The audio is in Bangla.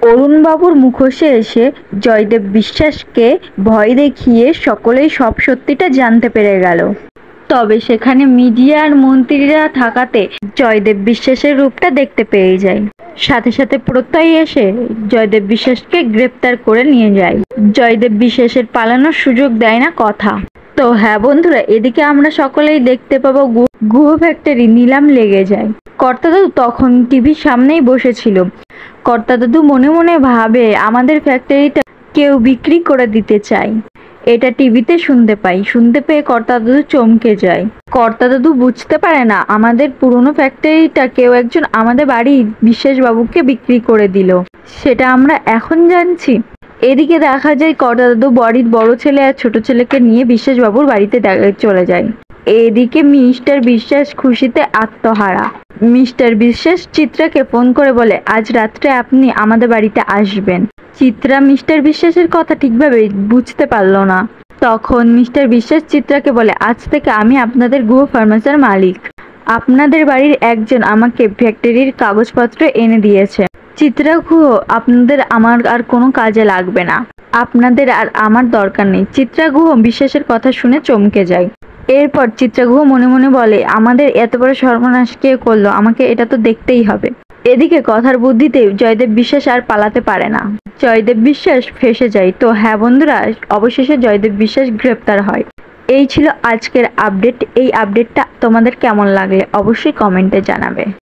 অরুণবাবুর মুখোশে এসে জয়দেব বিশ্বাসকে ভয় দেখিয়ে সকলেই সব সত্যিটা জানতে পেরে গেল। তবে সেখানে মিডিয়ার মন্ত্রীরা থাকাতে জয়দেব বিশ্বাসের রূপটা দেখতে পেয়ে যায়। সাথে সাথে প্রত্যয় এসে জয়দেব বিশ্বাসকে গ্রেপ্তার করে নিয়ে যায়। জয়দেব বিশ্বাসের পালানোর সুযোগ দেয় না কথা। তো হ্যাঁ বন্ধুরা, এদিকে আমরা সকলেই দেখতে পাবো গুহ ফ্যাক্টরি নিলাম লেগে যায়। কর্তা দাদু তখন টিভির সামনেই বসেছিল। কর্তা দাদু মনে মনে ভাবে আমাদের ফ্যাক্টরিটা কেউ বিক্রি করে দিতে চায়। এটা টিভিতে শুনতে পেয়ে কর্তা দাদু চমকে যায়। কর্তা দাদু বুঝতে পারে না আমাদের পুরনো ফ্যাক্টরিটা কেউ একজন আমাদের বাড়ি বিশ্বাস বাবুকে বিক্রি করে দিল। সেটা আমরা এখন জানছি। এদিকে দেখা যায় কর্তা দাদু বাড়ির বড় ছেলে আর ছোট ছেলেকে নিয়ে বিশ্বাস বাবুর বাড়িতে চলে যায়। এদিকে মিস্টার বিশ্বাস খুশিতে আত্মহারা। মিস্টার বিশ্বাস চিত্রাকে ফোন করে বলে আজ রাত্রে আপনি আমাদের বাড়িতে আসবেন। চিত্রা মিস্টার বিশ্বাসের কথা ঠিকভাবে বুঝতে পারল না। তখন মিস্টার বিশ্বাস চিত্রাকে বলে আজ থেকে আমি আপনাদের গুহ ফার্মেসির মালিক। আপনাদের বাড়ির একজন আমাকে ফ্যাক্টরির কাগজপত্র এনে দিয়েছে। চিত্রা গুহ আপনাদের আমার আর কোনো কাজে লাগবে না। আপনাদের আর আমার দরকার নেই। চিত্রা গুহ বিশ্বাসের কথা শুনে চমকে যায়। এরপর চিত্রা গুহ মনে মনে বলে আমাদের এত বড় সর্বনাশ কে করলো, আমাকে এটা তো দেখতেই হবে। এদিকে কথার বুদ্ধিতে জয়দেব বিশ্বাস আর পালাতে পারে না। জয়দেব বিশ্বাস ফেঁসে যায়। তো হ্যাঁ বন্ধুরা, অবশেষে জয়দেব বিশ্বাস গ্রেপ্তার হয়। এই ছিল আজকের আপডেট। এই আপডেটটা তোমাদের কেমন লাগলে অবশ্যই কমেন্টে জানাবে।